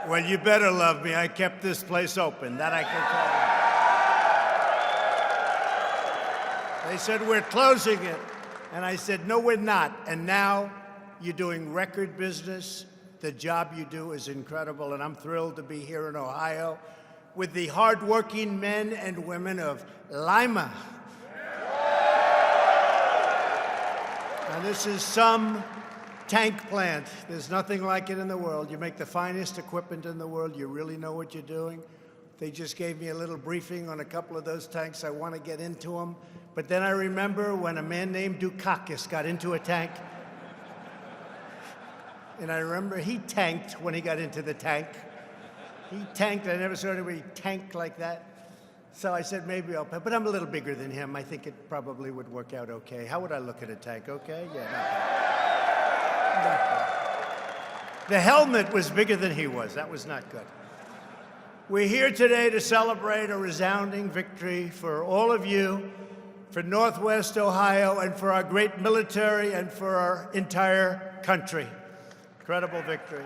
Well, you better love me. I kept this place open. That I can tell you. They said, we're closing it. And I said, no, we're not. And now you're doing record business. The job you do is incredible. And I'm thrilled to be here in Ohio with the hardworking men and women of Lima. And this is some tank plant. There's nothing like it in the world. You make the finest equipment in the world. You really know what you're doing. They just gave me a little briefing on a couple of those tanks. I want to get into them. But then I remember when a man named Dukakis got into a tank. And I remember he tanked when he got into the tank. He tanked. I never saw anybody tank like that. So I said, maybe I'll pay. But I'm a little bigger than him. I think it probably would work out okay. How would I look at a tank? Okay? Yeah, not bad. The helmet was bigger than he was. That was not good. We're here today to celebrate a resounding victory for all of you, for Northwest Ohio, and for our great military, and for our entire country. Incredible victory.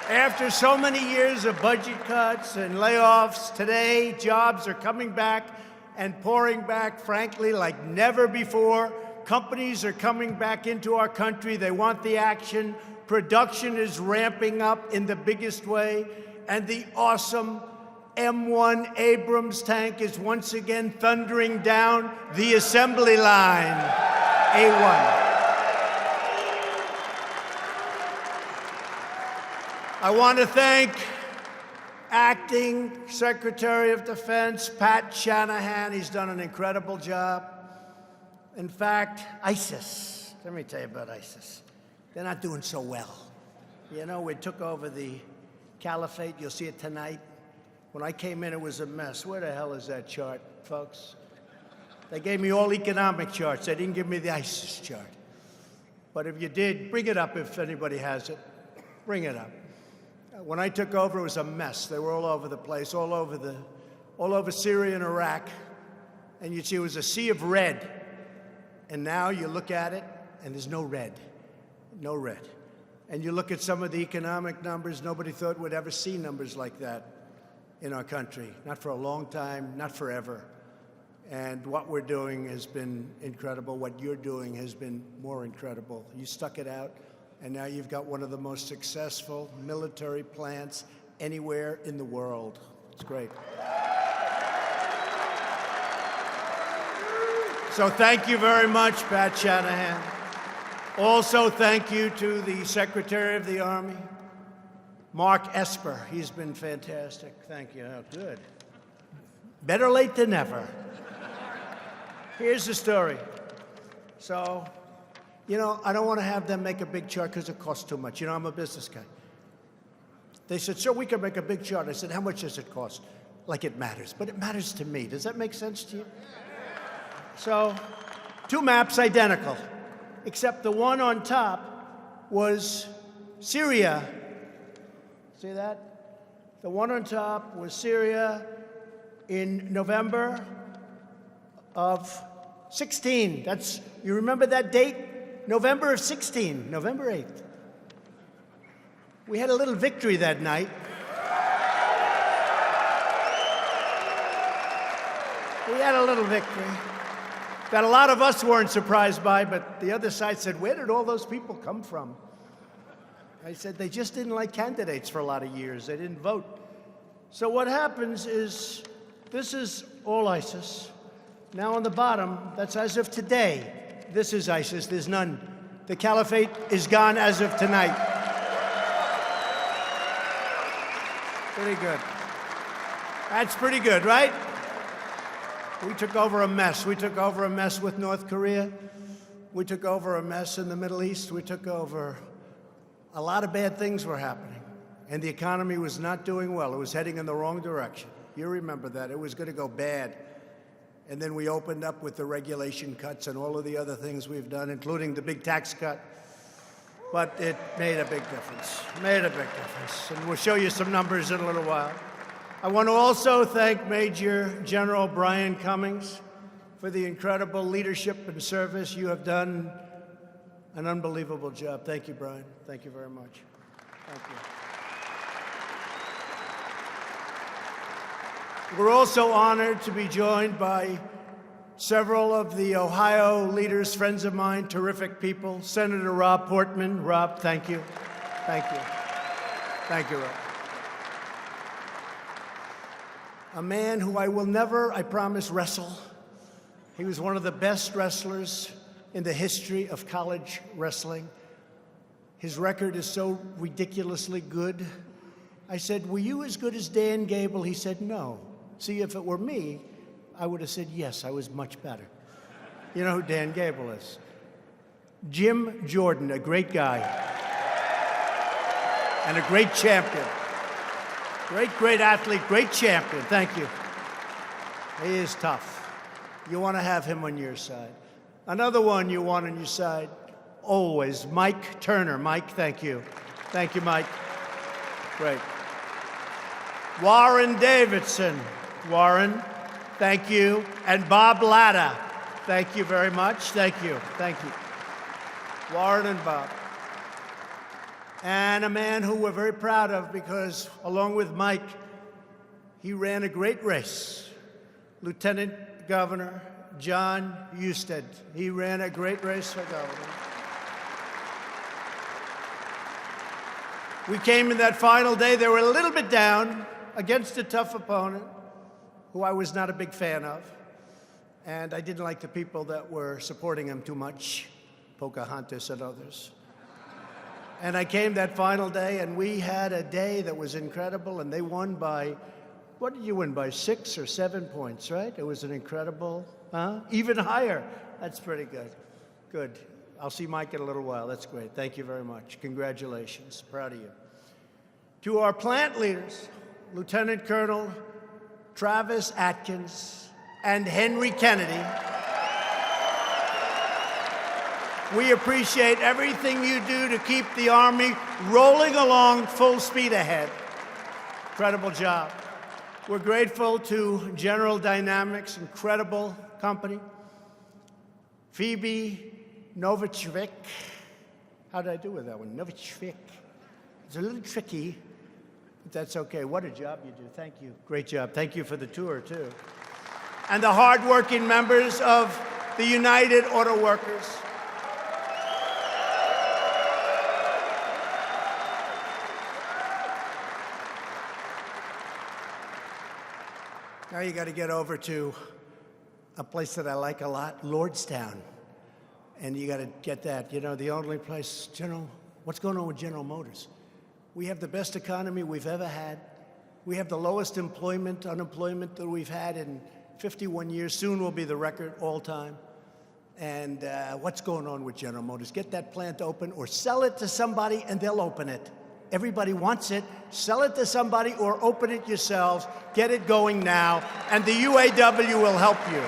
After so many years of budget cuts and layoffs, today jobs are coming back and pouring back, frankly, like never before. Companies are coming back into our country. They want the action. Production is ramping up in the biggest way. And the awesome M1 Abrams tank is once again thundering down the assembly line. A1. I want to thank Acting Secretary of Defense Pat Shanahan. He's done an incredible job. In fact, ISIS, let me tell you about ISIS. They're not doing so well. You know, we took over the caliphate. You'll see it tonight. When I came in, it was a mess. Where the hell is that chart, folks? They gave me all economic charts. They didn't give me the ISIS chart. But if you did, bring it up if anybody has it. Bring it up. When I took over, it was a mess. They were all over the place, all over Syria and Iraq. And you'd see it was a sea of red. And now you look at it, and there's no red. No red. And you look at some of the economic numbers, nobody thought we'd ever see numbers like that in our country. Not for a long time, not forever. And what we're doing has been incredible. What you're doing has been more incredible. You stuck it out. And now you've got one of the most successful military plants anywhere in the world. It's great. So thank you very much, Pat Shanahan. Also, thank you to the Secretary of the Army, Mark Esper. He's been fantastic. Thank you. Oh, good. Better late than never. Here's the story. So, you know, I don't want to have them make a big chart because it costs too much. You know, I'm a business guy. They said, sir, we can make a big chart. I said, how much does it cost? Like it matters. But it matters to me. Does that make sense to you? So, two maps identical, except the one on top was Syria. See that? The one on top was Syria in November of 16. That's, you remember that date? November of 16, November 8th. We had a little victory that night. We had a little victory that a lot of us weren't surprised by, but the other side said, where did all those people come from? I said, they just didn't like candidates for a lot of years. They didn't vote. So what happens is, this is all ISIS. Now on the bottom, that's as of today. This is ISIS. There's none. The caliphate is gone as of tonight. Pretty good. That's pretty good, right? We took over a mess. We took over a mess with North Korea. We took over a mess in the Middle East. We took over. A lot of bad things were happening. And the economy was not doing well. It was heading in the wrong direction. You remember that. It was going to go bad. And then we opened up with the regulation cuts and all of the other things we've done, including the big tax cut. But it made a big difference. Made a big difference. And we'll show you some numbers in a little while. I want to also thank Major General Brian Cummings for the incredible leadership and service you have done An unbelievable job. Thank you, Brian. Thank you very much. Thank you. We're also honored to be joined by several of the Ohio leaders, friends of mine, terrific people. Senator Rob Portman. Rob, thank you. Thank you. Thank you, Rob. A man who I will never, I promise, wrestle. He was one of the best wrestlers in the history of college wrestling. His record is so ridiculously good. I said, were you as good as Dan Gable? He said, no. See, if it were me, I would have said, yes, I was much better. You know who Dan Gable is? Jim Jordan, a great guy. And a great champion. Great athlete, great champion. Thank you. He is tough. You want to have him on your side. Another one you want on your side, always, Mike Turner. Mike, thank you. Thank you, Mike. Great. Warren Davidson. Warren, thank you. And Bob Latta. Thank you very much. Thank you. Thank you. Warren and Bob. And a man who we're very proud of because, along with Mike, he ran a great race. Lieutenant Governor John Husted. He ran a great race for governor. We came in that final day. They were a little bit down against a tough opponent who I was not a big fan of. And I didn't like the people that were supporting him too much, Pocahontas and others. And I came that final day, and we had a day that was incredible, and they won by, what did you win, by 6 or 7 points, right? It was an incredible, even higher. That's pretty good. Good. I'll see Mike in a little while. That's great. Thank you very much. Congratulations. Proud of you. To our plant leaders, Lieutenant Colonel Travis Atkins and Henry Kennedy, we appreciate everything you do to keep the Army rolling along full speed ahead. Incredible job. We're grateful to General Dynamics, incredible company. Phoebe Novichok. How did I do with that one? Novichok. It's a little tricky, but that's okay. What a job you do. Thank you. Great job. Thank you for the tour, too. And the hardworking members of the United Auto Workers. Now you got to get over to a place that I like a lot, Lordstown. And you got to get that. You know, the only place, what's going on with General Motors? We have the best economy we've ever had. We have the lowest unemployment that we've had in 51 years. Soon will be the record all time. And what's going on with General Motors? Get that plant open or sell it to somebody and they'll open it. Everybody wants it. Sell it to somebody or open it yourselves. Get it going now. And the UAW will help you.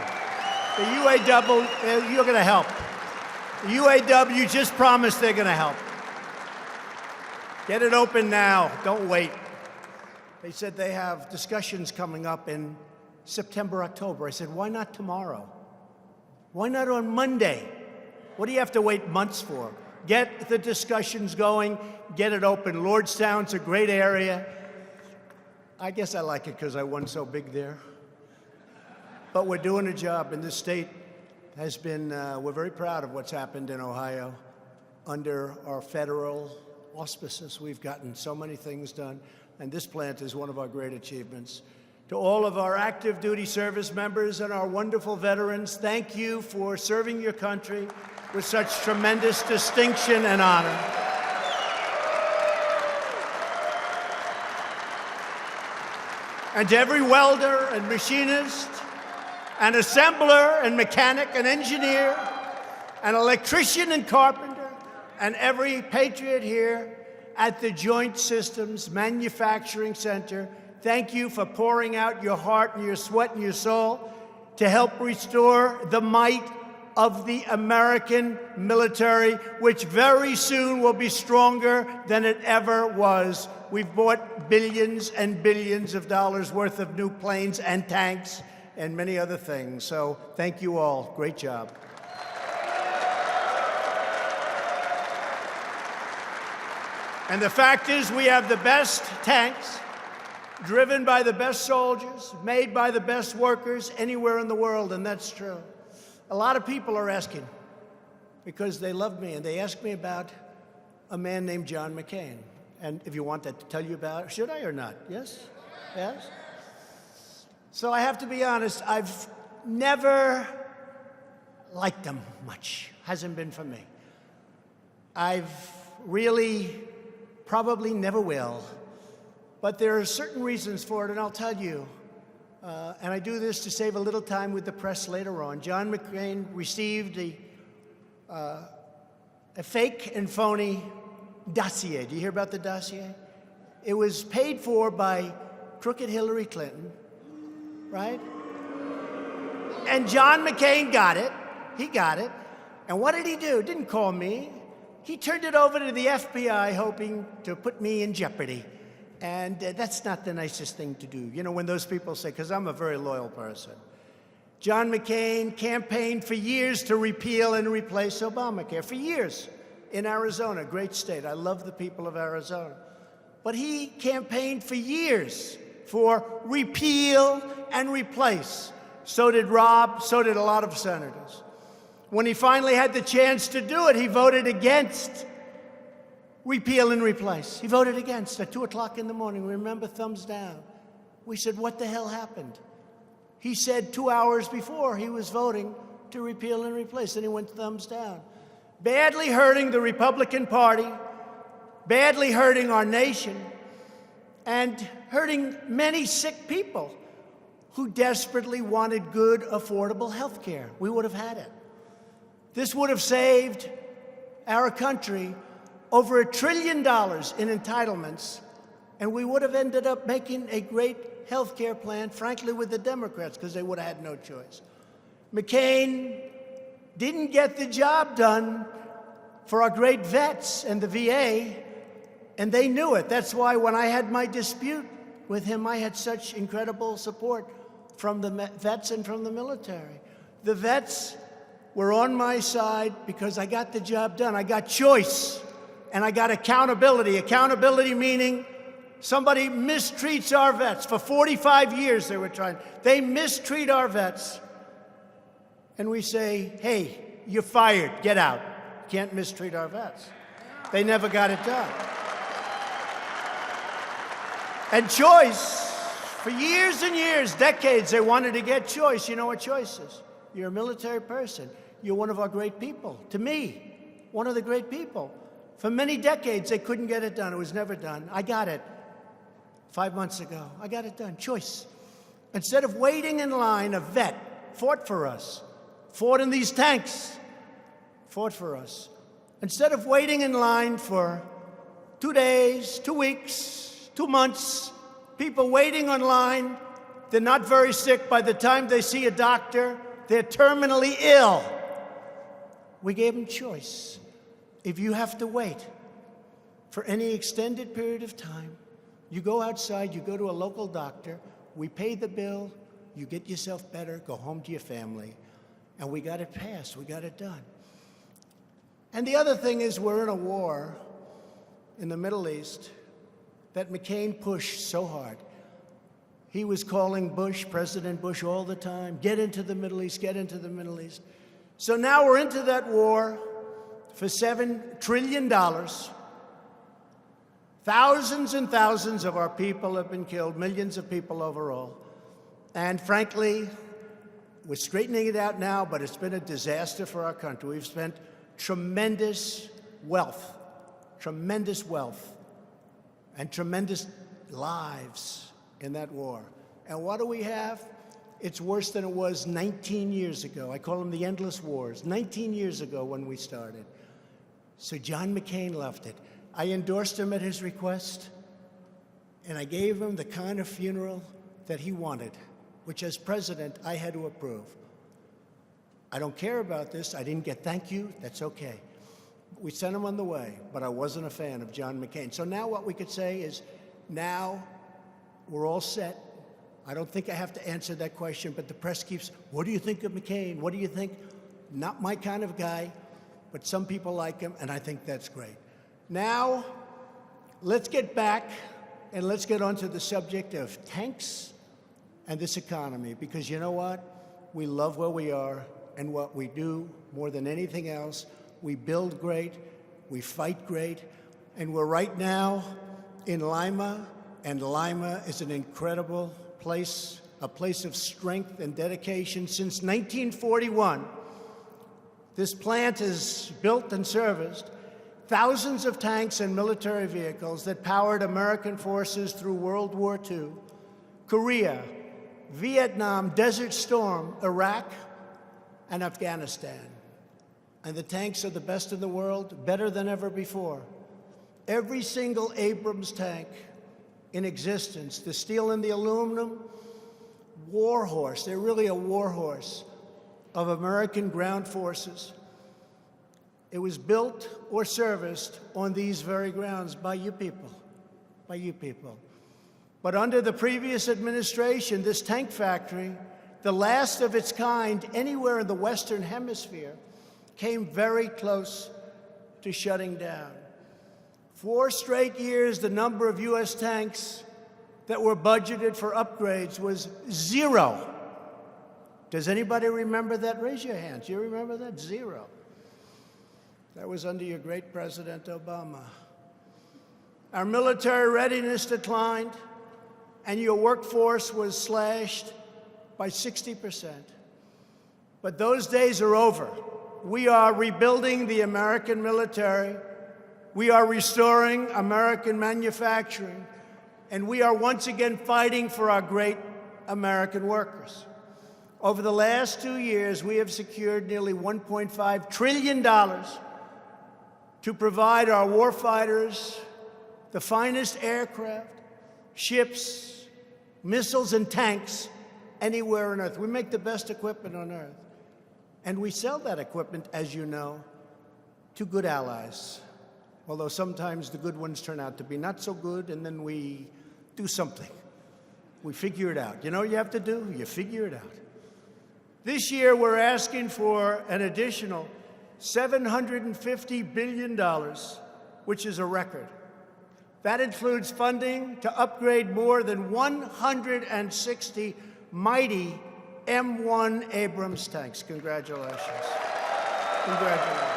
The UAW, you're going to help. The UAW just promised they're going to help. Get it open now. Don't wait. They said they have discussions coming up in September, October. I said, why not tomorrow? Why not on Monday? What do you have to wait months for? Get the discussions going. Get it open. Lordstown's a great area. I guess I like it because I won so big there. But we're doing a job, and this state has been, we're very proud of what's happened in Ohio. Under our federal auspices, we've gotten so many things done, and this plant is one of our great achievements. To all of our active duty service members and our wonderful veterans, thank you for serving your country with such tremendous distinction and honor. And to every welder and machinist and assembler and mechanic and engineer and electrician and carpenter and every patriot here at the Joint Systems Manufacturing Center, thank you for pouring out your heart and your sweat and your soul to help restore the might of the American military, which very soon will be stronger than it ever was. We've bought billions and billions of dollars worth of new planes and tanks and many other things. So thank you all. Great job. And the fact is, we have the best tanks, driven by the best soldiers, made by the best workers anywhere in the world, and that's true. A lot of people are asking, because they love me, and they ask me about a man named John McCain. And if you want that to tell you about, should I or not? Yes? Yes? So I have to be honest, I've never liked him much. Hasn't been for me. I've really probably never will. But there are certain reasons for it, and I'll tell you. And I do this to save a little time with the press later on. John McCain received a fake and phony dossier. Do you hear about the dossier? It was paid for by crooked Hillary Clinton, right? And John McCain got it. He got it. And what did he do? Didn't call me. He turned it over to the FBI, hoping to put me in jeopardy. And that's not the nicest thing to do. You know, when those people say, because I'm a very loyal person. John McCain campaigned for years to repeal and replace Obamacare, for years, in Arizona, a great state. I love the people of Arizona. But he campaigned for years for repeal and replace. So did Rob, so did a lot of senators. When he finally had the chance to do it, he voted against repeal and replace. He voted against at 2 o'clock in the morning. Remember, thumbs down. We said, what the hell happened? He said 2 hours before he was voting to repeal and replace, and he went thumbs down. Badly hurting the Republican Party, badly hurting our nation, and hurting many sick people who desperately wanted good, affordable health care. We would have had it. This would have saved our country over $1 trillion in entitlements, and we would have ended up making a great health care plan, frankly, with the Democrats, because they would have had no choice. McCain didn't get the job done for our great vets and the VA, and they knew it. That's why when I had my dispute with him, I had such incredible support from the vets and from the military. The vets were on my side because I got the job done. I got choice, and I got accountability. Accountability meaning somebody mistreats our vets. For 45 years they were trying. They mistreat our vets. And we say, hey, you're fired, get out. You can't mistreat our vets. They never got it done. And choice, for years and years, decades, they wanted to get choice. You know what choice is? You're a military person. You're one of our great people. To me, one of the great people. For many decades, they couldn't get it done. It was never done. I got it 5 months ago. I got it done. Choice. Instead of waiting in line, a vet fought for us, fought in these tanks, fought for us. Instead of waiting in line for 2 days, 2 weeks, 2 months, people waiting online, they're not very sick. By the time they see a doctor, they're terminally ill. We gave them choice. If you have to wait for any extended period of time, you go outside, you go to a local doctor, we pay the bill, you get yourself better, go home to your family. And we got it passed, we got it done. And the other thing is we're in a war in the Middle East that McCain pushed so hard. He was calling Bush, President Bush, all the time, get into the Middle East, get into the Middle East. So now we're into that war for $7 trillion. Thousands and thousands of our people have been killed, millions of people overall. And frankly, we're straightening it out now, but it's been a disaster for our country. We've spent tremendous wealth, and tremendous lives in that war. And what do we have? It's worse than it was 19 years ago. I call them the endless wars. 19 years ago when we started. So John McCain left it. I endorsed him at his request, and I gave him the kind of funeral that he wanted, which as president, I had to approve. I don't care about this. I didn't get thank you. That's okay. We sent him on the way, but I wasn't a fan of John McCain. So now what we could say is, now we're all set. I don't think I have to answer that question, but the press keeps, what do you think of McCain? What do you think? Not my kind of guy, but some people like him, and I think that's great. Now, let's get back and let's get onto the subject of tanks and this economy, because you know what? We love where we are and what we do more than anything else. We build great, we fight great, and we're right now in Lima, and Lima is an incredible place, a place of strength and dedication. Since 1941, this plant has built and serviced thousands of tanks and military vehicles that powered American forces through World War II, Korea, Vietnam, Desert Storm, Iraq, and Afghanistan. And the tanks are the best in the world, better than ever before. Every single Abrams tank in existence, the steel and the aluminum, war horse, they're really a war horse of American ground forces. It was built or serviced on these very grounds by you people, by you people. But under the previous administration, this tank factory, the last of its kind anywhere in the Western Hemisphere, came very close to shutting down. 4 straight years, the number of U.S. tanks that were budgeted for upgrades was 0. Does anybody remember that? Raise your hands. You remember that? 0. That was under your great President Obama. Our military readiness declined, and your workforce was slashed by 60%. But those days are over. We are rebuilding the American military. We are restoring American manufacturing. And we are once again fighting for our great American workers. Over the last 2 years, we have secured nearly $1.5 trillion to provide our warfighters the finest aircraft, ships, missiles, and tanks anywhere on Earth. We make the best equipment on Earth. And we sell that equipment, as you know, to good allies. Although sometimes the good ones turn out to be not so good, and then we do something. We figure it out. You know what you have to do? You figure it out. This year, we're asking for an additional $750 billion, which is a record. That includes funding to upgrade more than 160 mighty M1 Abrams tanks. Congratulations. Congratulations.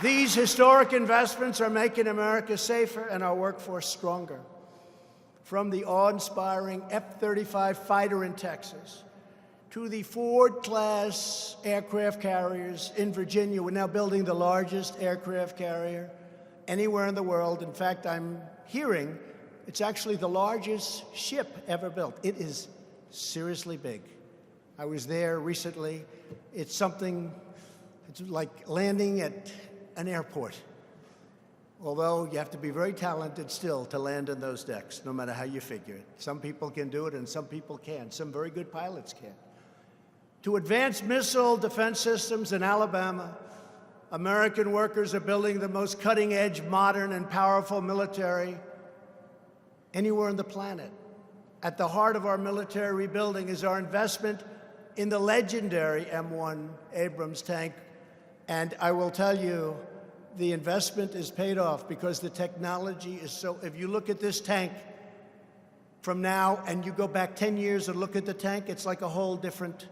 These historic investments are making America safer and our workforce stronger. From the awe-inspiring F-35 fighter in Texas to the Ford-class aircraft carriers in Virginia, we're now building the largest aircraft carrier anywhere in the world. In fact, I'm hearing it's actually the largest ship ever built. It is seriously big. I was there recently. It's something, it's like landing at an airport. Although you have to be very talented still to land in those decks, no matter how you figure it. Some people can do it and some people can't. Some very good pilots can. To advance missile defense systems in Alabama, American workers are building the most cutting-edge, modern, and powerful military anywhere on the planet. At the heart of our military rebuilding is our investment in the legendary M1 Abrams tank. And I will tell you, the investment is paid off because the technology is so, if you look at this tank from now and you go back 10 years and look at the tank, it's like a whole different,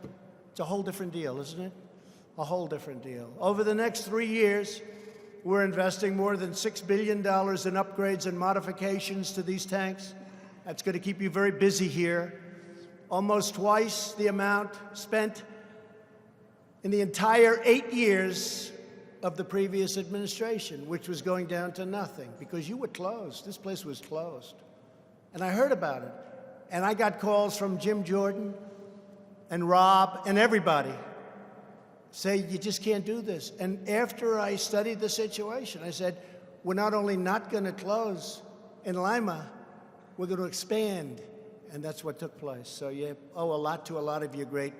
it's a whole different deal, isn't it? A whole different deal. Over the next 3 years, we're investing more than $6 billion in upgrades and modifications to these tanks. That's going to keep you very busy here. Almost twice the amount spent in the entire 8 years of the previous administration, which was going down to nothing because you were closed. This place was closed. And I heard about it. And I got calls from Jim Jordan and Rob and everybody say, you just can't do this. And after I studied the situation, I said, we're not only not going to close in Lima, we're going to expand. And that's what took place. So you owe a lot to a lot of your great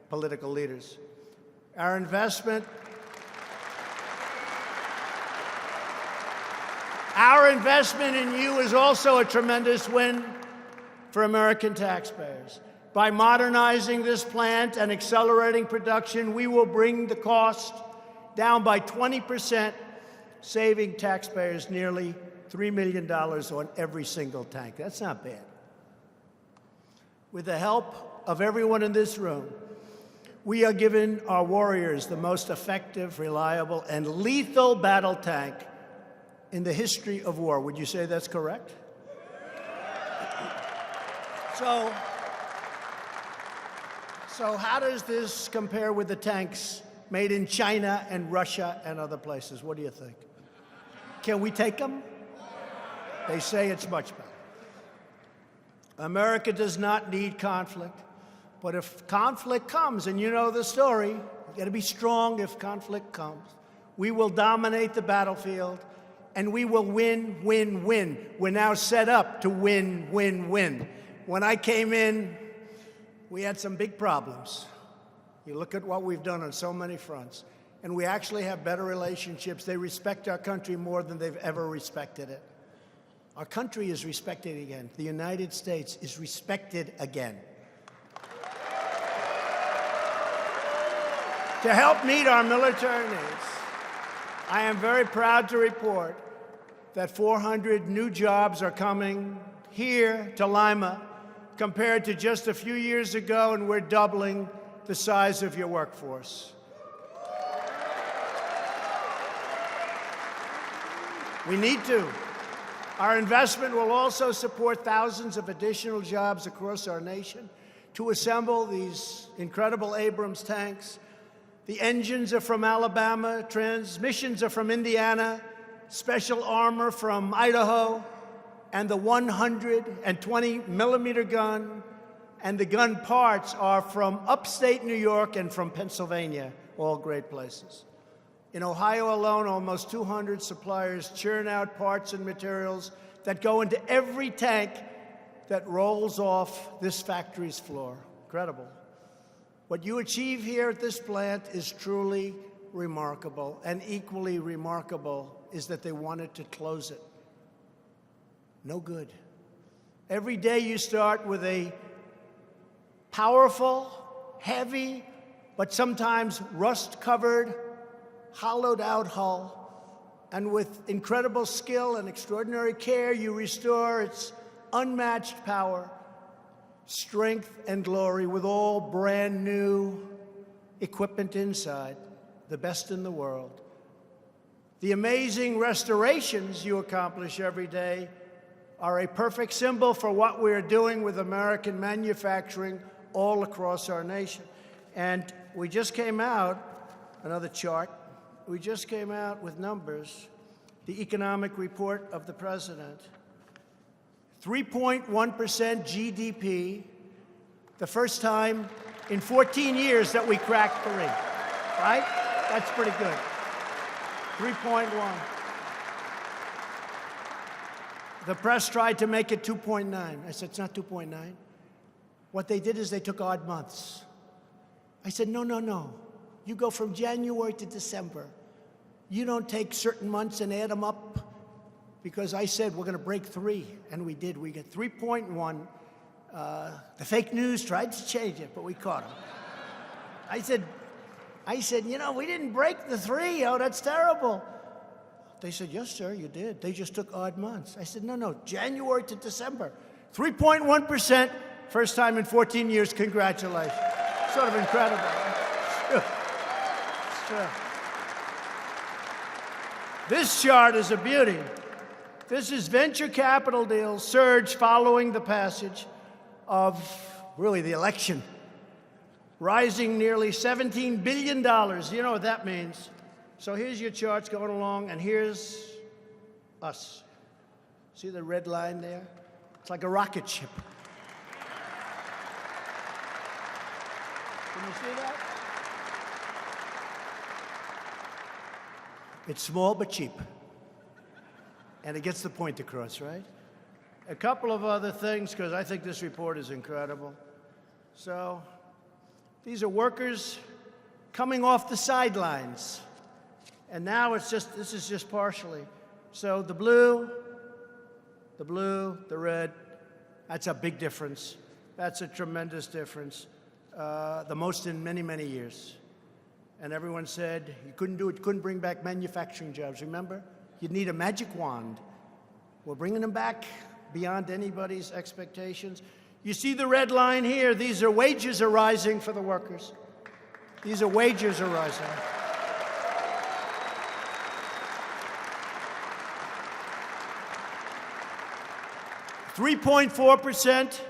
political leaders. Our investment in you is also a tremendous win for American taxpayers. By modernizing this plant and accelerating production, we will bring the cost down by 20%, saving taxpayers nearly $3 million on every single tank. That's not bad. With the help of everyone in this room, we are giving our warriors the most effective, reliable, and lethal battle tank in the history of war. Would you say that's correct? So how does this compare with the tanks made in China and Russia and other places? What do you think? Can we take them? They say it's much better. America does not need conflict, but if conflict comes, and you know the story, you got to be strong if conflict comes. We will dominate the battlefield, and we will win, win, win. We're now set up to win, win, win. When I came in, we had some big problems. You look at what we've done on so many fronts, and we actually have better relationships. They respect our country more than they've ever respected it. Our country is respected again. The United States is respected again. To help meet our military needs, I am very proud to report that 400 new jobs are coming here to Lima compared to just a few years ago, and we're doubling the size of your workforce. We need to. Our investment will also support thousands of additional jobs across our nation to assemble these incredible Abrams tanks. The engines are from Alabama, transmissions are from Indiana, special armor from Idaho, and the 120-millimeter gun and the gun parts are from upstate New York and from Pennsylvania, all great places. In Ohio alone, almost 200 suppliers churn out parts and materials that go into every tank that rolls off this factory's floor. Incredible. What you achieve here at this plant is truly remarkable, and equally remarkable is that they wanted to close it. No good. Every day you start with a powerful, heavy, but sometimes rust-covered, hollowed-out hull, and with incredible skill and extraordinary care, you restore its unmatched power, strength, and glory with all brand new equipment inside, the best in the world. The amazing restorations you accomplish every day are a perfect symbol for what we're doing with American manufacturing all across our nation. And we just came out, another chart, we just came out with numbers, the economic report of the president. 3.1% GDP, the first time in 14 years that we cracked 3, right? That's pretty good. 3.1. The press tried to make it 2.9. I said, it's not 2.9. What they did is they took odd months. I said, no, no, no. You go from January to December. You don't take certain months and add them up, because I said we're going to break 3, and we did. We get 3.1. The fake news tried to change it, but we caught them. I said, you know, we didn't break the 3. Oh, that's terrible. They said, yes, sir, you did. They just took odd months. I said, no, no, January to December. 3.1%, first time in 14 years. Congratulations. Sort of incredible. It's true. This chart is a beauty. This is venture capital deals surge following the passage of, really, the election, rising nearly $17 billion. You know what that means. So here's your charts going along, and here's us. See the red line there? It's like a rocket ship. Can you see that? It's small but cheap. And it gets the point across, right? A couple of other things, because I think this report is incredible. So these are workers coming off the sidelines. And now it's just, this is just partially. So the blue, the red, that's a big difference. That's a tremendous difference, the most in many, many years. And everyone said you couldn't do it, couldn't bring back manufacturing jobs, remember? You'd need a magic wand. We're bringing them back beyond anybody's expectations. You see the red line here? These are wages are rising for the workers. These are wages are rising. $3.4%.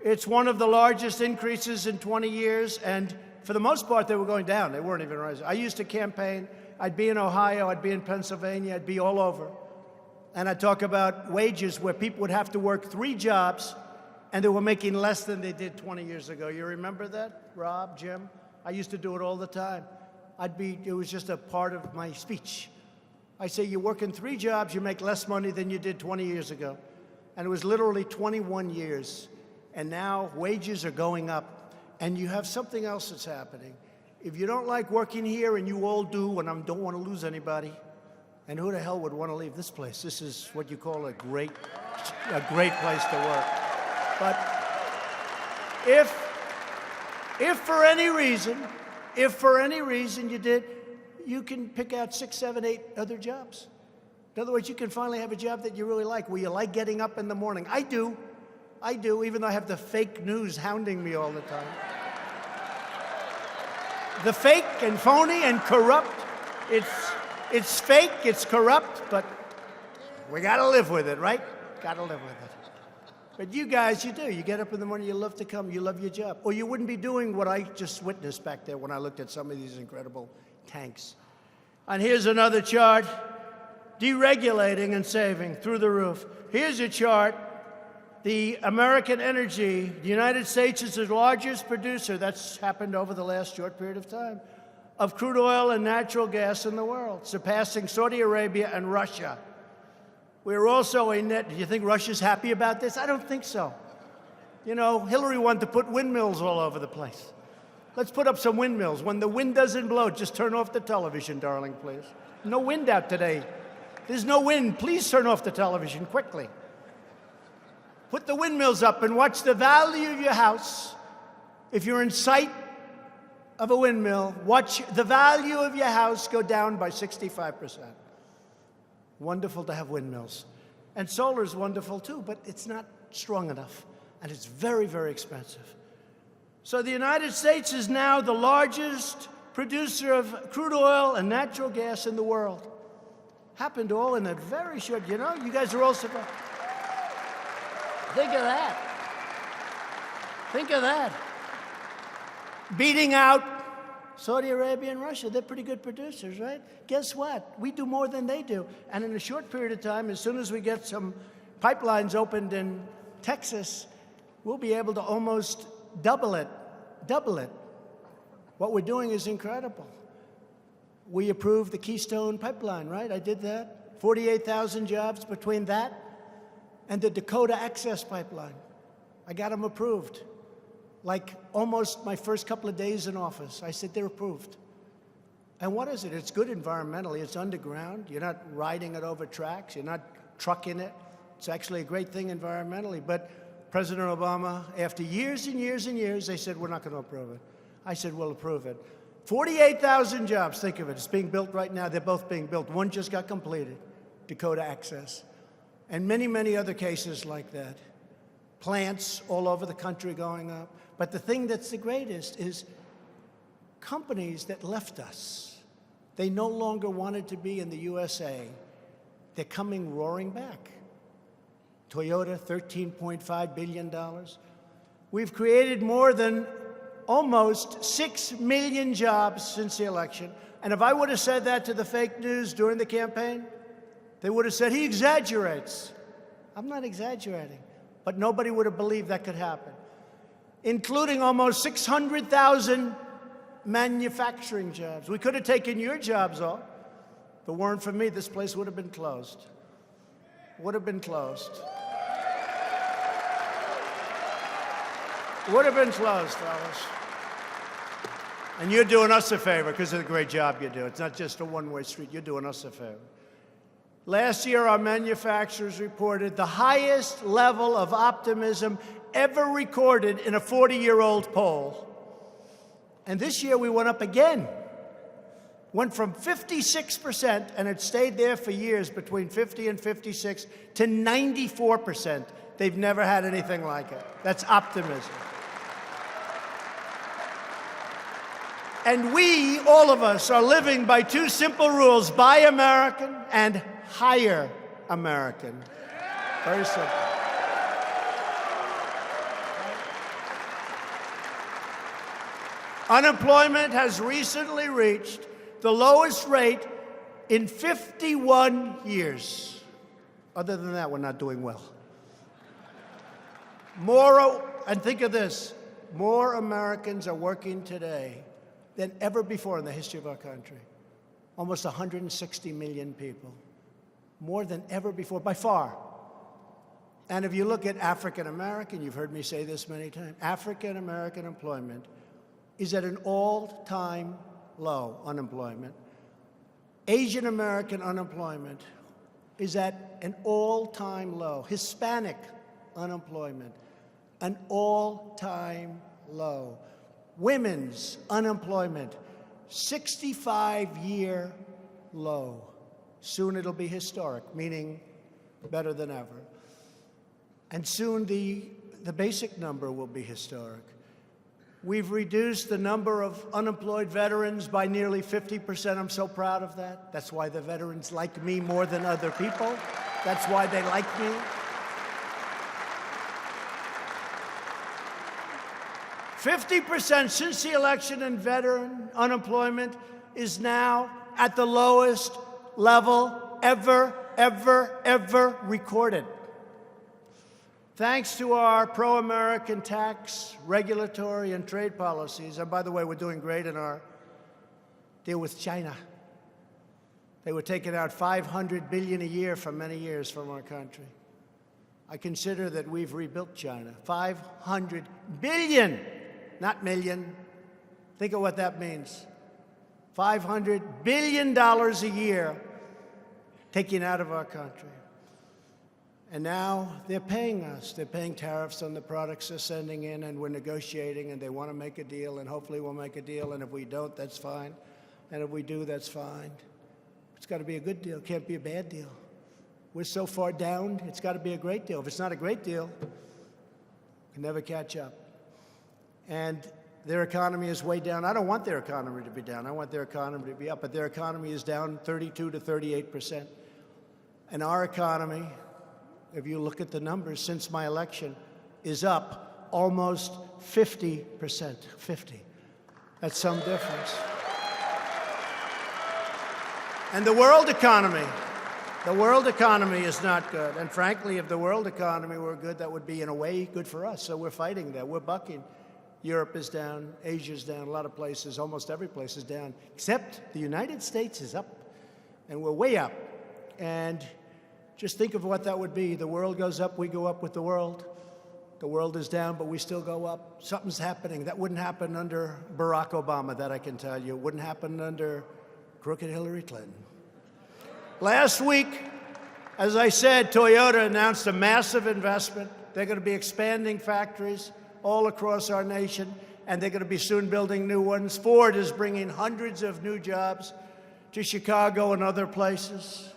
It's one of the largest increases in 20 years, and for the most part, they were going down. They weren't even rising. I used to campaign. I'd be in Ohio, I'd be in Pennsylvania, I'd be all over. And I'd talk about wages where people would have to work 3 jobs, and they were making less than they did 20 years ago. You remember that, Rob, Jim? I used to do it all the time. It was just a part of my speech. I say, you're working 3 jobs, you make less money than you did 20 years ago. And it was literally 21 years. And now wages are going up. And you have something else that's happening. If you don't like working here, and you all do, and I don't want to lose anybody, and who the hell would want to leave this place? This is what you call a great place to work. But if for any reason you did, you can pick out 6, 7, 8 other jobs. In other words, you can finally have a job that you really like, where you like getting up in the morning. I do, even though I have the fake news hounding me all the time. The fake and phony and corrupt, it's fake, it's corrupt, but we gotta live with it, right? Gotta live with it. But you guys, you do. You get up in the morning, you love to come, you love your job. Or you wouldn't be doing what I just witnessed back there when I looked at some of these incredible tanks. And here's another chart. Deregulating and saving through the roof. Here's a chart. The American energy, the United States is the largest producer, that's happened over the last short period of time, of crude oil and natural gas in the world, surpassing Saudi Arabia and Russia. We're also a net. Do you think Russia's happy about this? I don't think so. You know, Hillary wanted to put windmills all over the place. Let's put up some windmills. When the wind doesn't blow, just turn off the television, darling, please. No wind out today. There's no wind. Please turn off the television quickly. Put the windmills up and watch the value of your house. If you're in sight of a windmill, watch the value of your house go down by 65%. Wonderful to have windmills. And solar is wonderful too, but it's not strong enough. And it's very, very expensive. So the United States is now the largest producer of crude oil and natural gas in the world. Happened all in a very short, you guys are all surprised. Think of that. Think of that. Beating out Saudi Arabia and Russia. They're pretty good producers, right? Guess what? We do more than they do. And in a short period of time, as soon as we get some pipelines opened in Texas, we'll be able to almost double it. Double it. What we're doing is incredible. We approved the Keystone Pipeline, right? I did that. 48,000 jobs between that and the Dakota Access Pipeline. I got them approved. Like almost my first couple of days in office, I said, they're approved. And what is it? It's good environmentally. It's underground. You're not riding it over tracks. You're not trucking it. It's actually a great thing environmentally. But President Obama, after years and years and years, they said, we're not going to approve it. I said, we'll approve it. 48,000 jobs, think of it. It's being built right now. They're both being built. One just got completed, Dakota Access. And many, many other cases like that. Plants all over the country going up. But the thing that's the greatest is companies that left us. They no longer wanted to be in the USA. They're coming roaring back. Toyota, $13.5 billion. We've created more than almost 6 million jobs since the election. And if I would have said that to the fake news during the campaign, they would have said, he exaggerates. I'm not exaggerating. But nobody would have believed that could happen, including almost 600,000 manufacturing jobs. We could have taken your jobs off. If it weren't for me, this place would have been closed. Would have been closed. Would have been closed, fellas. And you're doing us a favor because of the great job you do. It's not just a one-way street. You're doing us a favor. Last year, our manufacturers reported the highest level of optimism ever recorded in a 40-year-old poll. And this year, we went up again. Went from 56%, and it stayed there for years, between 50 and 56, to 94%. They've never had anything like it. That's optimism. And we, all of us, are living by two simple rules: buy American and hire American. Very simple. Unemployment has recently reached the lowest rate in 51 years. Other than that, we're not doing well. And think of this, more Americans are working today than ever before in the history of our country. Almost 160 million people. More than ever before, by far. And if you look at African American, you've heard me say this many times, African American employment is at an all-time low, unemployment. Asian American unemployment is at an all-time low. Hispanic unemployment, an all-time low. Women's unemployment, 65-year low. Soon it'll be historic, meaning better than ever. And soon the basic number will be historic. We've reduced the number of unemployed veterans by nearly 50%. I'm so proud of that. That's why the veterans like me more than other people. That's why they like me. 50% since the election, and veteran unemployment is now at the lowest level ever recorded. Thanks to our pro-American tax, regulatory, and trade policies, and by the way, we're doing great in our deal with China. They were taking out $500 billion a year for many years from our country. I consider that we've rebuilt China. $500 billion, not million. Think of what that means. $500 billion a year taken out of our country. And now they're paying us. They're paying tariffs on the products they're sending in, and we're negotiating, and they want to make a deal, and hopefully we'll make a deal. And if we don't, that's fine. And if we do, that's fine. It's got to be a good deal. It can't be a bad deal. We're so far down, it's got to be a great deal. If it's not a great deal, we can never catch up. And their economy is way down. I don't want their economy to be down. I want their economy to be up. But their economy is down 32 to 38%. And our economy, if you look at the numbers since my election, is up almost 50%. 50. That's some difference. And the world economy is not good. And frankly, if the world economy were good, that would be, in a way, good for us. So we're fighting that. We're bucking. Europe is down. Asia's down. A lot of places, almost every place is down, except the United States is up. And we're way up. And just think of what that would be. The world goes up, we go up with the world. The world is down, but we still go up. Something's happening. That wouldn't happen under Barack Obama, that I can tell you. It wouldn't happen under crooked Hillary Clinton. Last week, as I said, Toyota announced a massive investment. They're going to be expanding factories all across our nation, and they're going to be soon building new ones. Ford is bringing hundreds of new jobs to Chicago and other places.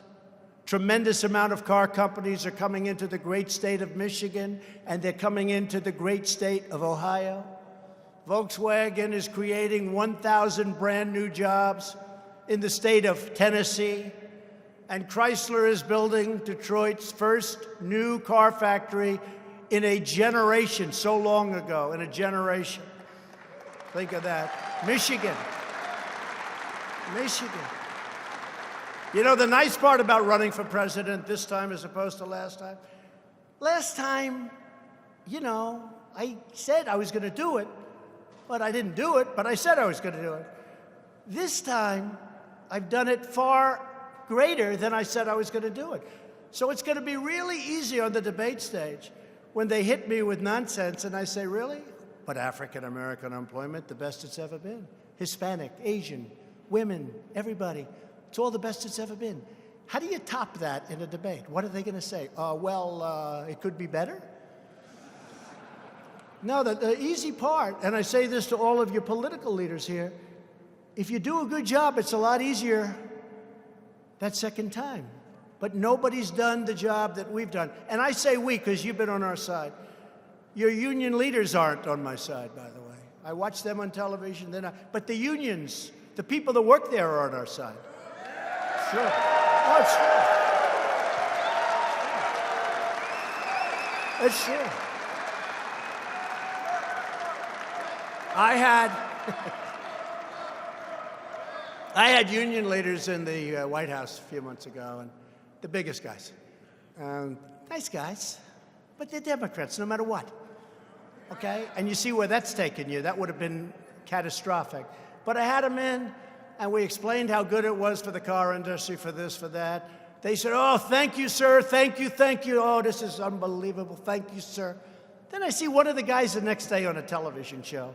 Tremendous amount of car companies are coming into the great state of Michigan, and they're coming into the great state of Ohio. Volkswagen is creating 1,000 brand new jobs in the state of Tennessee. And Chrysler is building Detroit's first new car factory in a generation, so long ago, in a generation. Think of that. Michigan. You know, the nice part about running for president this time as opposed to last time, you know, I said I was going to do it, but I didn't do it, but I said I was going to do it. This time, I've done it far greater than I said I was going to do it. So it's going to be really easy on the debate stage when they hit me with nonsense and I say, really? But African-American unemployment, the best it's ever been. Hispanic, Asian, women, everybody. It's all the best it's ever been. How do you top that in a debate? What are they going to say? It could be better? No, the easy part, and I say this to all of your political leaders here, if you do a good job, it's a lot easier that second time. But nobody's done the job that we've done. And I say we because you've been on our side. Your union leaders aren't on my side, by the way. I watch them on television. They're not. But the unions, the people that work there are on our side. Sure. Oh, it's true. It's true. I had union leaders in the White House a few months ago, and the biggest guys. Nice guys, but they're Democrats no matter what, okay? And you see where that's taken you. That would have been catastrophic. But I had them in, and we explained how good it was for the car industry, for this, for that. They said, oh, thank you, sir, thank you, thank you. Oh, this is unbelievable, thank you, sir. Then I see one of the guys the next day on a television show.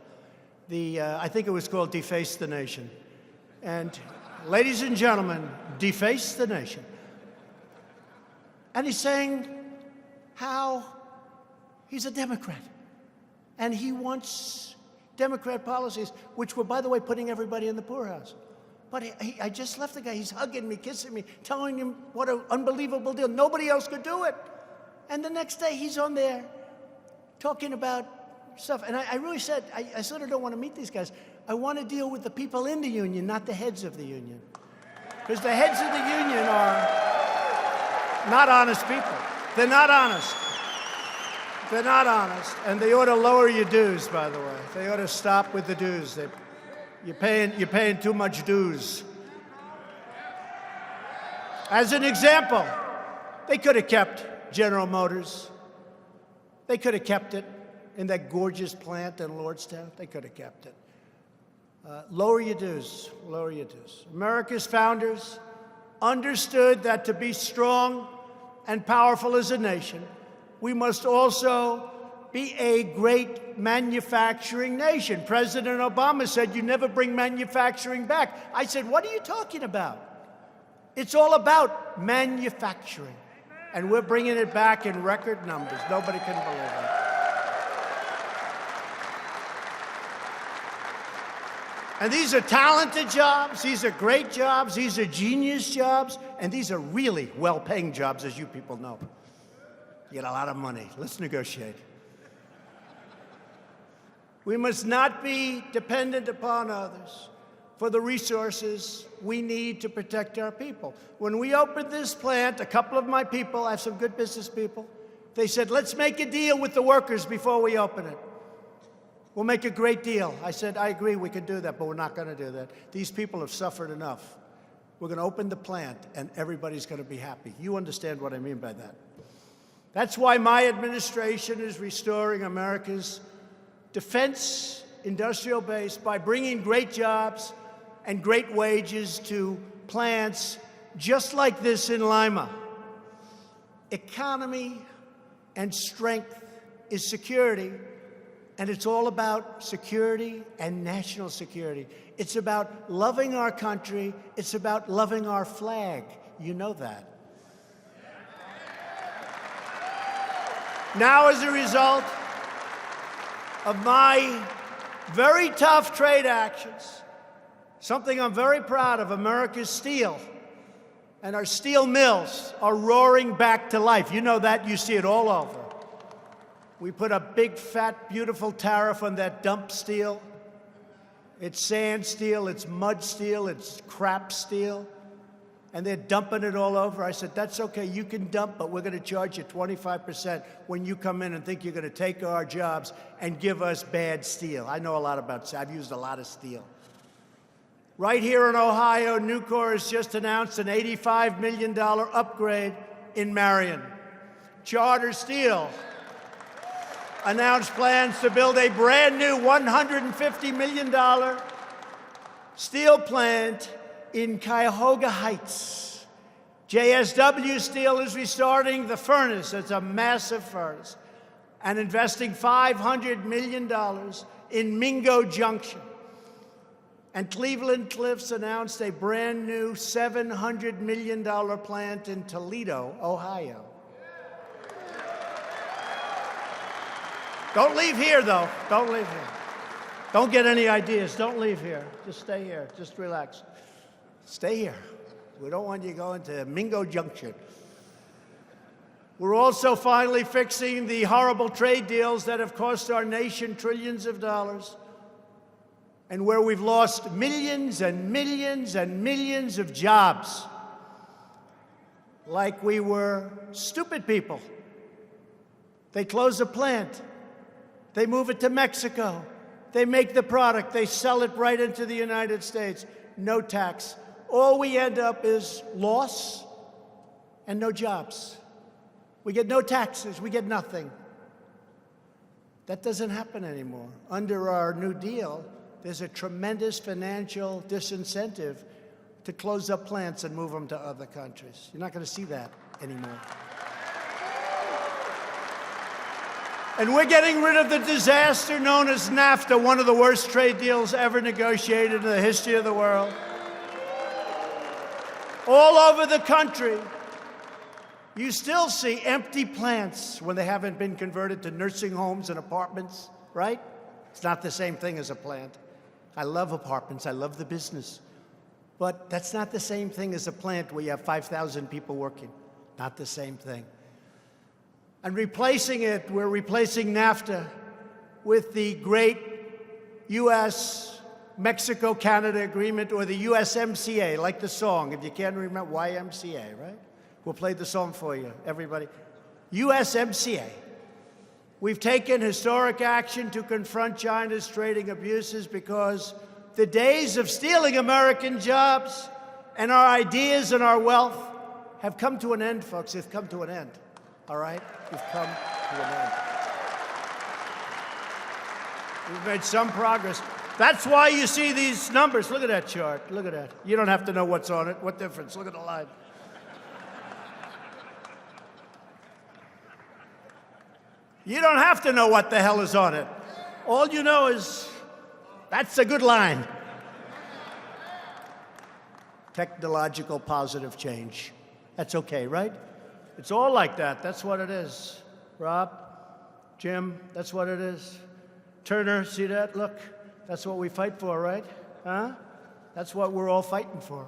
I think it was called Deface the Nation. And ladies and gentlemen, deface the nation. And he's saying how he's a Democrat. And he wants Democrat policies, which were, by the way, putting everybody in the poorhouse. But I just left the guy. He's hugging me, kissing me, telling him what an unbelievable deal. Nobody else could do it. And the next day, he's on there talking about stuff. And I really said, I sort of don't want to meet these guys. I want to deal with the people in the union, not the heads of the union. Because the heads of the union are not honest people. They're not honest. They're not honest. And they ought to lower your dues, by the way. They ought to stop with the dues. You're paying too much dues. As an example, they could have kept General Motors. They could have kept it in that gorgeous plant in Lordstown. They could have kept it. Lower your dues. Lower your dues. America's founders understood that to be strong and powerful as a nation, we must also be a great manufacturing nation. President Obama said, you never bring manufacturing back. I said, what are you talking about? It's all about manufacturing. And we're bringing it back in record numbers. Nobody can believe it. And these are talented jobs, these are great jobs, these are genius jobs, and these are really well-paying jobs, as you people know. You get a lot of money. Let's negotiate. We must not be dependent upon others for the resources we need to protect our people. When we opened this plant, a couple of my people, I have some good business people, they said, let's make a deal with the workers before we open it. We'll make a great deal. I said, I agree, we can do that, but we're not going to do that. These people have suffered enough. We're going to open the plant, and everybody's going to be happy. You understand what I mean by that. That's why my administration is restoring America's defense industrial base by bringing great jobs and great wages to plants just like this in Lima. Economy and strength is security. And it's all about security and national security. It's about loving our country. It's about loving our flag. You know that. Now, as a result of my very tough trade actions, something I'm very proud of, America's steel and our steel mills are roaring back to life. You know that. You see it all over. We put a big, fat, beautiful tariff on that dump steel. It's sand steel, it's mud steel, it's crap steel. And they're dumping it all over. I said, that's okay, you can dump, but we're going to charge you 25% when you come in and think you're going to take our jobs and give us bad steel. I know a lot about steel. I've used a lot of steel. Right here in Ohio, Nucor has just announced an $85 million upgrade in Marion. Charter Steel announced plans to build a brand new $150 million steel plant in Cuyahoga Heights. JSW Steel is restarting the furnace. It's a massive furnace. And investing $500 million in Mingo Junction. And Cleveland-Cliffs announced a brand new $700 million plant in Toledo, Ohio. Don't leave here, though. Don't leave here. Don't get any ideas. Don't leave here. Just stay here. Just relax. Stay here. We don't want you going to Mingo Junction. We're also finally fixing the horrible trade deals that have cost our nation trillions of dollars, and where we've lost millions and millions and millions of jobs, like we were stupid people. They close a plant. They move it to Mexico. They make the product. They sell it right into the United States. No tax. All we end up is loss and no jobs. We get no taxes. We get nothing. That doesn't happen anymore. Under our New Deal, there's a tremendous financial disincentive to close up plants and move them to other countries. You're not going to see that anymore. And we're getting rid of the disaster known as NAFTA, one of the worst trade deals ever negotiated in the history of the world. All over the country, you still see empty plants when they haven't been converted to nursing homes and apartments, right? It's not the same thing as a plant. I love apartments. I love the business. But that's not the same thing as a plant where you have 5,000 people working. Not the same thing. And replacing it, we're replacing NAFTA with the great U.S.-Mexico-Canada agreement, or the USMCA, like the song. If you can't remember, YMCA, right? We'll play the song for you, everybody. USMCA. We've taken historic action to confront China's trading abuses because the days of stealing American jobs and our ideas and our wealth have come to an end, folks. They've come to an end, all right? We've come to an end. We've made some progress. That's why you see these numbers. Look at that chart. Look at that. You don't have to know what's on it. What difference? Look at the line. You don't have to know what the hell is on it. All you know is that's a good line. Technological positive change. That's okay, right? It's all like that. That's what it is. Rob, Jim, that's what it is. Turner, see that? Look, that's what we fight for, right? Huh? That's what we're all fighting for.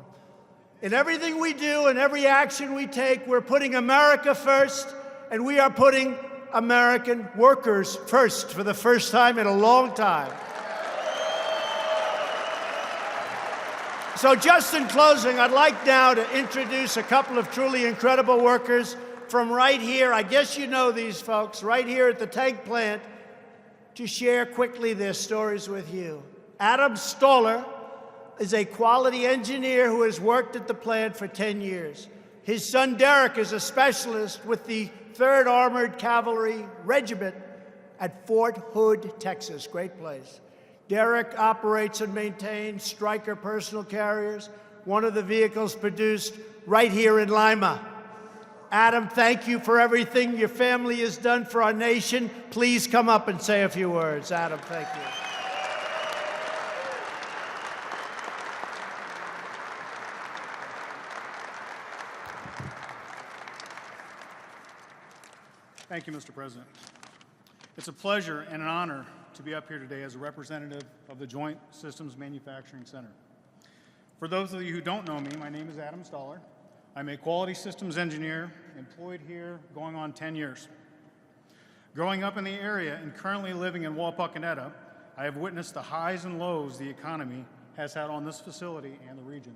In everything we do and every action we take, we're putting America first, and we are putting American workers first for the first time in a long time. So just in closing, I'd like now to introduce a couple of truly incredible workers from right here. I guess you know these folks, right here at the tank plant, to share quickly their stories with you. Adam Stoller is a quality engineer who has worked at the plant for 10 years. His son Derek is a specialist with the 3rd Armored Cavalry Regiment at Fort Hood, Texas. Great place. Derek operates and maintains Stryker personal carriers, one of the vehicles produced right here in Lima. Adam, thank you for everything your family has done for our nation. Please come up and say a few words. Adam, thank you. Thank you, Mr. President. It's a pleasure and an honor to be up here today as a representative of the Joint Systems Manufacturing Center. For those of you who don't know me, my name is Adam Stoller. I'm a quality systems engineer employed here going on 10 years. Growing up in the area and currently living in Wapakoneta, I have witnessed the highs and lows the economy has had on this facility and the region.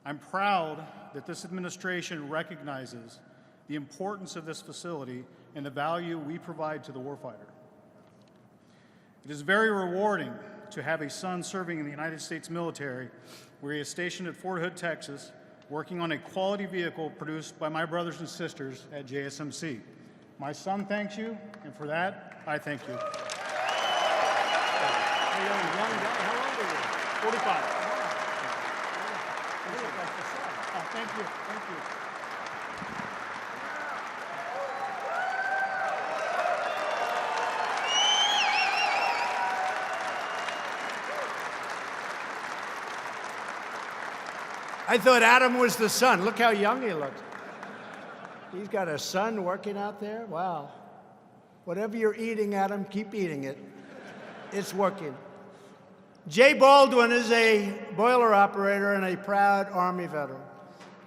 I'm proud that this administration recognizes the importance of this facility and the value we provide to the warfighter. It is very rewarding to have a son serving in the United States military, where he is stationed at Fort Hood, Texas, working on a quality vehicle produced by my brothers and sisters at JSMC. My son thanks you, and for that, I thank you. How old are you? 45. Thank you. Thank you. I thought Adam was the son. Look how young he looks. He's got a son working out there? Wow. Whatever you're eating, Adam, keep eating it. It's working. Jay Baldwin is a boiler operator and a proud Army veteran.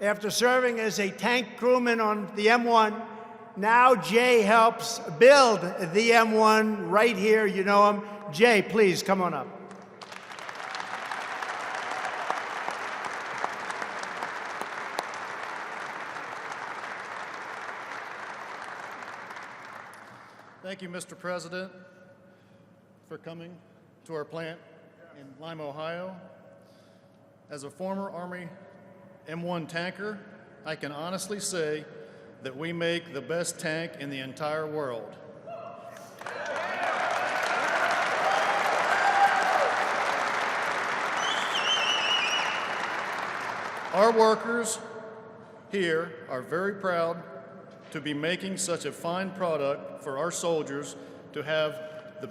After serving as a tank crewman on the M1, now Jay helps build the M1 right here. You know him. Jay, please come on up. Thank you, Mr. President, for coming to our plant in Lima, Ohio. As a former Army M1 tanker, I can honestly say that we make the best tank in the entire world. Our workers here are very proud to be making such a fine product for our soldiers to have the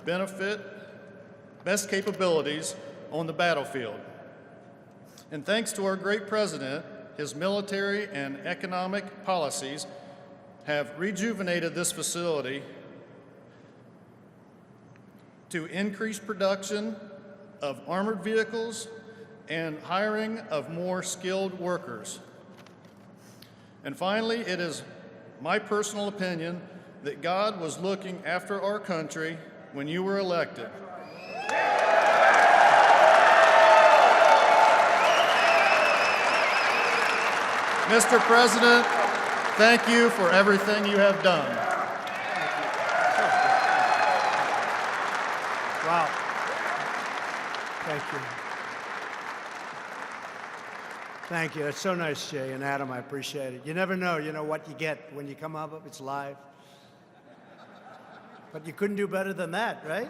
best capabilities on the battlefield. And thanks to our great president, his military and economic policies have rejuvenated this facility to increase production of armored vehicles and hiring of more skilled workers. And finally, it is my personal opinion that God was looking after our country when you were elected. Mr. President, thank you for everything you have done. Wow. Thank you. Thank you. That's so nice, Jay. And Adam, I appreciate it. You never know, what you get when you come up. It's live. But you couldn't do better than that, right?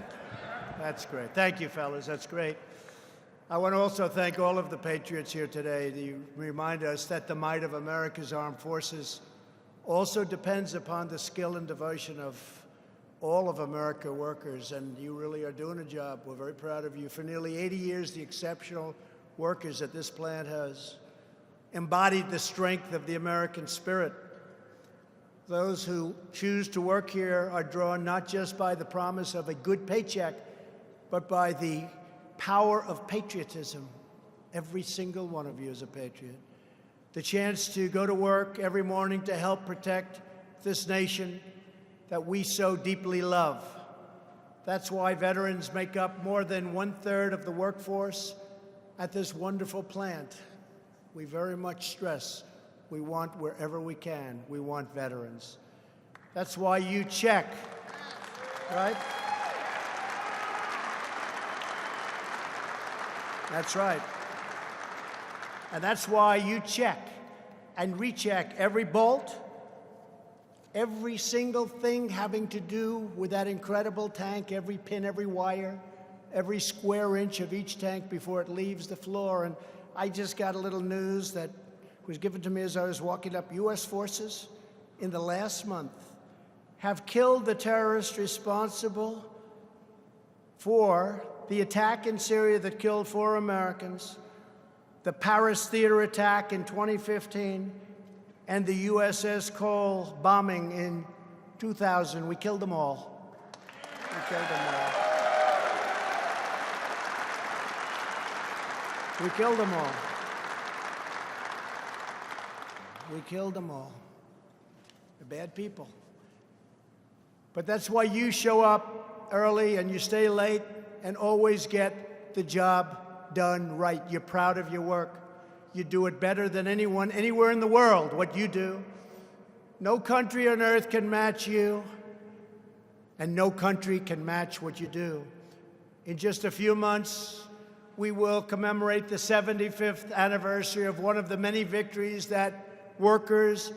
That's great. Thank you, fellas. That's great. I want to also thank all of the patriots here today. You remind us that the might of America's armed forces also depends upon the skill and devotion of all of America workers, and you really are doing a job. We're very proud of you. For nearly 80 years, the exceptional workers that this plant has embodied the strength of the American spirit. Those who choose to work here are drawn not just by the promise of a good paycheck, but by the power of patriotism. Every single one of you is a patriot. The chance to go to work every morning to help protect this nation that we so deeply love. That's why veterans make up more than 1/3 of the workforce at this wonderful plant. We very much stress we want, wherever we can, we want veterans. That's why you check, right? That's right. And that's why you check and recheck every bolt, every single thing having to do with that incredible tank, every pin, every wire, every square inch of each tank before it leaves the floor. And I just got a little news that was given to me as I was walking up. U.S. forces in the last month have killed the terrorist responsible for the attack in Syria that killed 4 Americans, the Paris theater attack in 2015, and the USS Cole bombing in 2000. We killed them all. We killed them all. We killed them all. We killed them all. They're bad people. But that's why you show up early and you stay late and always get the job done right. You're proud of your work. You do it better than anyone, anywhere in the world, what you do. No country on earth can match you, and no country can match what you do. In just a few months, we will commemorate the 75th anniversary of one of the many victories that workers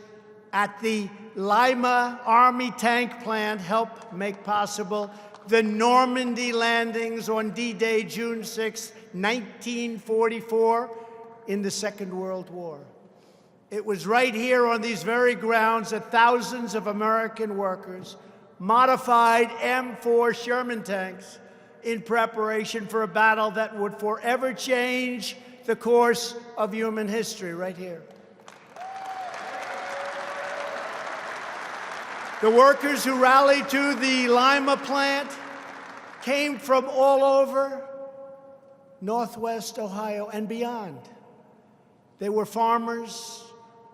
at the Lima Army tank plant helped make possible. The Normandy landings on D-Day, June 6, 1944, in the Second World War. It was right here on these very grounds that thousands of American workers modified M4 Sherman tanks in preparation for a battle that would forever change the course of human history right here. The workers who rallied to the Lima plant came from all over Northwest Ohio and beyond. They were farmers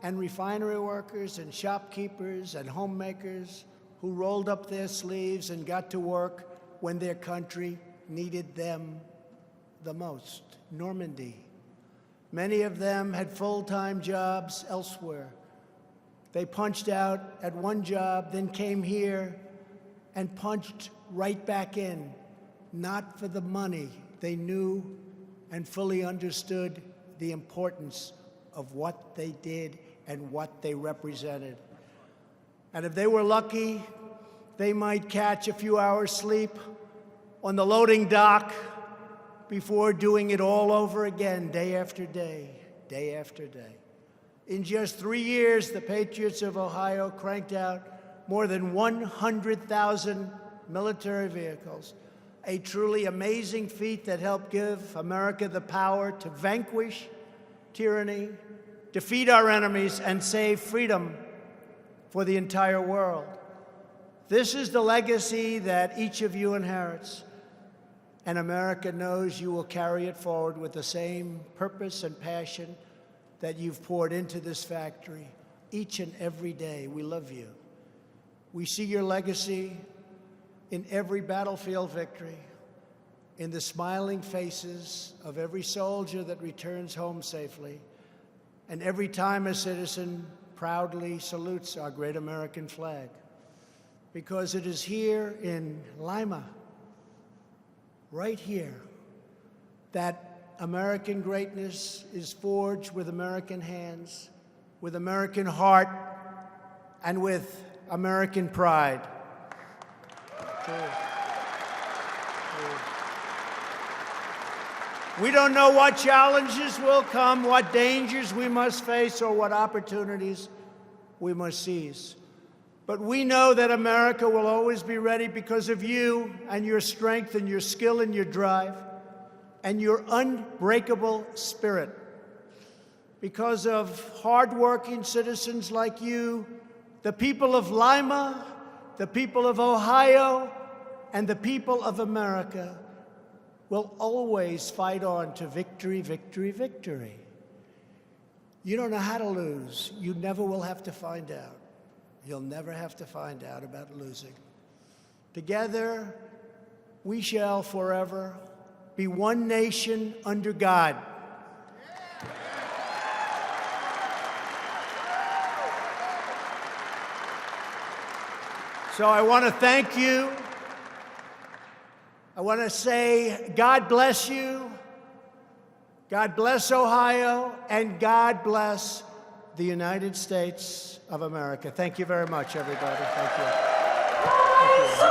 and refinery workers and shopkeepers and homemakers who rolled up their sleeves and got to work when their country needed them the most. Normandy. Many of them had full-time jobs elsewhere. They punched out at one job, then came here and punched right back in, not for the money. They knew and fully understood the importance of what they did and what they represented. And if they were lucky, they might catch a few hours sleep on the loading dock before doing it all over again, day after day, day after day. In just 3 years, the Patriots of Ohio cranked out more than 100,000 military vehicles, a truly amazing feat that helped give America the power to vanquish tyranny, defeat our enemies, and save freedom for the entire world. This is the legacy that each of you inherits, and America knows you will carry it forward with the same purpose and passion that you've poured into this factory each and every day. We love you. We see your legacy in every battlefield victory, in the smiling faces of every soldier that returns home safely, and every time a citizen proudly salutes our great American flag. Because it is here in Lima, right here, that American greatness is forged with American hands, with American heart, and with American pride. We don't know what challenges will come, what dangers we must face, or what opportunities we must seize. But we know that America will always be ready because of you and your strength and your skill and your drive and your unbreakable spirit. Because of hardworking citizens like you, the people of Lima, the people of Ohio, and the people of America will always fight on to victory, victory, victory. You don't know how to lose. You never will have to find out. You'll never have to find out about losing. Together, we shall forever be one nation under God. So I want to thank you. I want to say God bless you, God bless Ohio, and God bless the United States of America. Thank you very much, everybody. Thank you. Thank you.